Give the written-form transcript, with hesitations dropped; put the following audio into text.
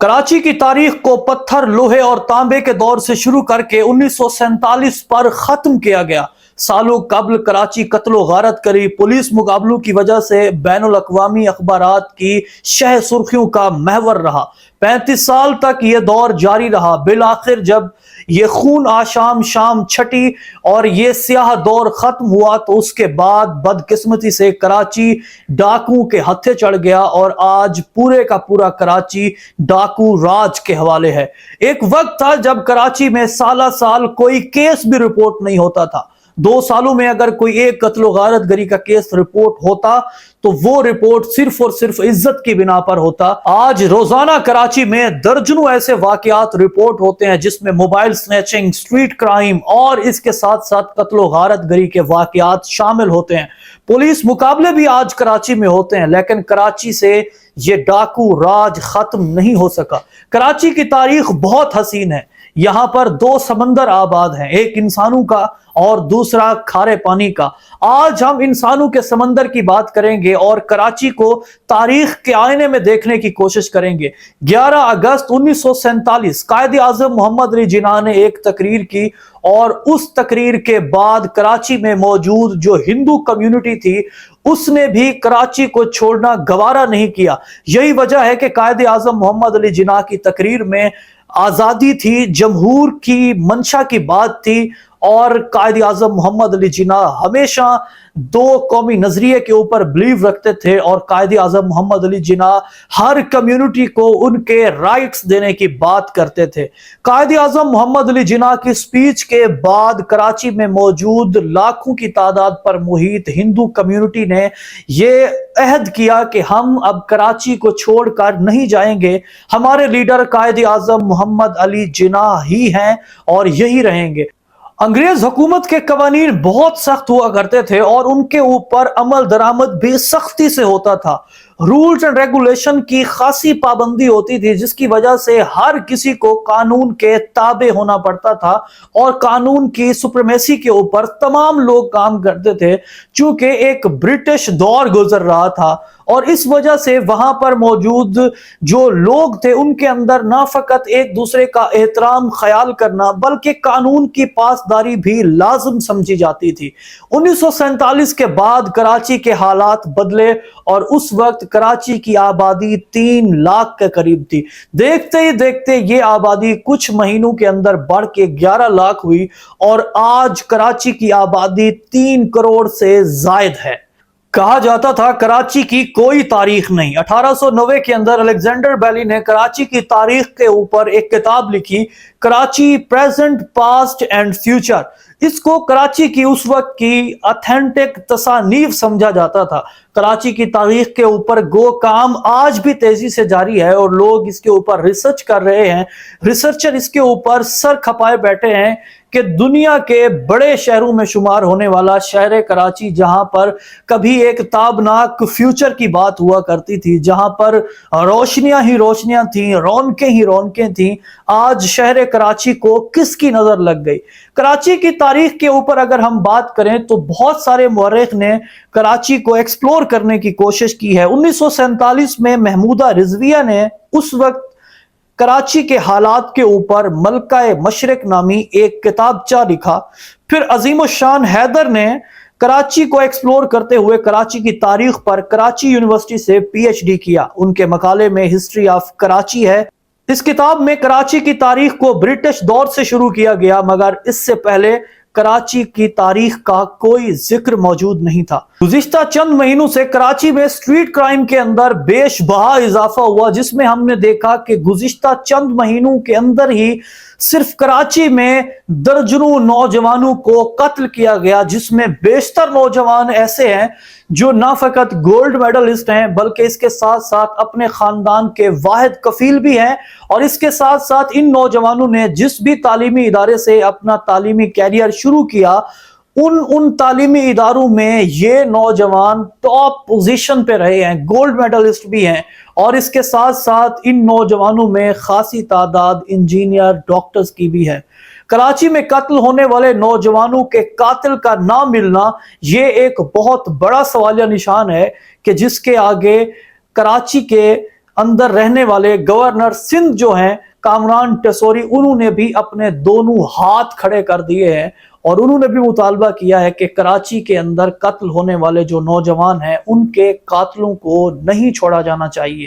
कराची की तारीख को पत्थर, लोहे और तांबे के दौर से शुरू करके 1947 पर खत्म किया गया। सालों कबल कराची कत्लो गारत करी पुलिस मुकाबलों की वजह से बैनुल अक़वामी अखबारात की शह सुर्खियों का महवर रहा। 35 साल तक ये दौर जारी रहा। बिल आखिर जब ये खून आशाम शाम छटी और ये स्याह दौर खत्म हुआ तो उसके बाद बदकिस्मती से कराची डाकुओं के हत्थे चढ़ गया और आज पूरे का पूरा कराची डाकू राज के हवाले है। एक वक्त था जब कराची में साला साल कोई केस भी रिपोर्ट नहीं होता था। 2 सालों में अगर कोई एक कत्लो गारत गरी का केस रिपोर्ट होता तो वो रिपोर्ट सिर्फ और सिर्फ इज्जत की बिना पर होता। आज रोजाना कराची में दर्जनों ऐसे वाकयात रिपोर्ट होते हैं जिसमें मोबाइल स्नैचिंग, स्ट्रीट क्राइम और इसके साथ साथ कत्लो गारत गरी के वाकयात शामिल होते हैं। पुलिस मुकाबले भी आज कराची में होते हैं, लेकिन कराची से ये डाकू राज खत्म नहीं हो सका। कराची की तारीख बहुत हसीन है। यहाँ पर 2 समंदर आबाद हैं, एक इंसानों का और दूसरा खारे पानी का। आज हम इंसानों के समंदर की बात करेंगे और कराची को तारीख के आईने में देखने की कोशिश करेंगे। 11 अगस्त 1947 कायद आज़म मोहम्मद अली जिन्ना ने एक तकरीर की और उस तकरीर के बाद कराची में मौजूद जो हिंदू कम्युनिटी थी उसने भी कराची को छोड़ना गवारा नहीं किया। यही वजह है कि कायद आज़म मोहम्मद अली जिन्ना की तकरीर में आजादी थी, जमहूर की मंशा की बात थी और कायद आज़म मोहम्मद अली जिन्ना हमेशा 2 कौमी नजरिए के ऊपर बिलीव रखते थे और कायद आज़म मोहम्मद अली जिन्ना हर कम्युनिटी को उनके राइट्स देने की बात करते थे। कायद आज़म मोहम्मद अली जिन्ना की स्पीच के बाद कराची में मौजूद लाखों की तादाद पर मुहित हिंदू कम्युनिटी ने यह अहद किया कि हम अब कराची को छोड़कर नहीं जाएंगे। हमारे लीडर कायद आज़म मोहम्मद अली जिन्ना ही हैं और यही रहेंगे। अंग्रेज हुकूमत के कवानीन बहुत सख्त हुआ करते थे और उनके ऊपर अमल दरामद भी सख्ती से होता था। रूल्स एंड रेगुलेशन की खासी पाबंदी होती थी जिसकी वजह से हर किसी को कानून के ताबे होना पड़ता था और कानून की सुप्रीमेसी के ऊपर तमाम लोग काम करते थे। चूंकि एक ब्रिटिश दौर गुजर रहा था और इस वजह से वहां पर मौजूद जो लोग थे उनके अंदर ना फकत एक दूसरे का एहतराम ख्याल करना बल्कि कानून की पासदारी भी लाजिम समझी जाती थी। 1947 के बाद कराची के हालात बदले और उस वक्त कराची की आबादी 3 लाख के करीब थी। देखते ही देखते ये आबादी कुछ महीनों के अंदर बढ़ के 11 लाख हुई और आज कराची की आबादी 3 करोड़ से जायद है। कहा जाता था कराची की कोई तारीख नहीं। 1890 के अंदर अलेक्जेंडर बेली ने कराची की तारीख के ऊपर एक किताब लिखी, Karachi present, past and future. इसको कराची की उस वक्त की ऑथेंटिक तसानीफ समझा जाता था। कराची की तारीख के ऊपर गो काम आज भी तेजी से जारी है और लोग इसके ऊपर रिसर्च कर रहे हैं। रिसर्चर इसके ऊपर सर खपाए बैठे हैं कि दुनिया के बड़े शहरों में शुमार होने वाला शहर कराची, जहां पर कभी एक ताबनाक फ्यूचर की बात हुआ करती थी, जहां पर रोशनियां ही रोशनियां थी, रौनकें ही रौनकें थी, आज शहर कराची को किसकी नजर लग गई। कराची की तारीख के ऊपर अगर हम बात करें तो बहुत सारे मुअर्रिख ने कराची को एक्सप्लोर करने की कोशिश की है। 1947 में महमूदा रिजविया ने उस वक्त कराची के हालात के ऊपर मलकाए मशरिक नामी एक किताबचा लिखा। फिर अजीमुशान हैदर ने कराची को एक्सप्लोर करते हुए कराची की तारीख पर कराची यूनिवर्सिटी से पीएचडी किया। उनके मकाले में हिस्ट्री ऑफ कराची है। इस किताब में कराची की तारीख को ब्रिटिश दौर से शुरू किया गया, मगर इससे पहले कराची की तारीख का कोई जिक्र मौजूद नहीं था। गुज़िश्ता चंद महीनों से कराची में स्ट्रीट क्राइम के अंदर बेशबहा इजाफा हुआ, जिसमें हमने देखा कि गुज़िश्ता चंद महीनों के अंदर ही सिर्फ कराची में दर्जनों नौजवानों को कत्ल किया गया, जिसमें बेशतर नौजवान ऐसे हैं जो ना फकत गोल्ड मेडलिस्ट हैं बल्कि इसके साथ साथ अपने खानदान के वाहिद कफील भी हैं। और इसके साथ साथ इन नौजवानों ने जिस भी तालीमी इदारे से अपना तालीमी कैरियर शुरू किया उन तालीमी इदारों में ये नौजवान टॉप पोजीशन पे रहे हैं, गोल्ड मेडलिस्ट भी हैं। और इसके साथ साथ इन नौजवानों में खासी तादाद इंजीनियर, डॉक्टर्स की भी है। कराची में कत्ल होने वाले नौजवानों के कातिल का नाम मिलना ये एक बहुत बड़ा सवालिया निशान है कि जिसके आगे कराची के اندر رہنے والے گورنر سندھ جو ہیں کامران ٹیسوری، انہوں نے بھی اپنے دونوں ہاتھ کھڑے کر دیے ہیں اور انہوں نے بھی مطالبہ کیا ہے کہ کراچی کے اندر قتل ہونے والے جو نوجوان ہیں ان کے قاتلوں کو نہیں چھوڑا جانا چاہیے۔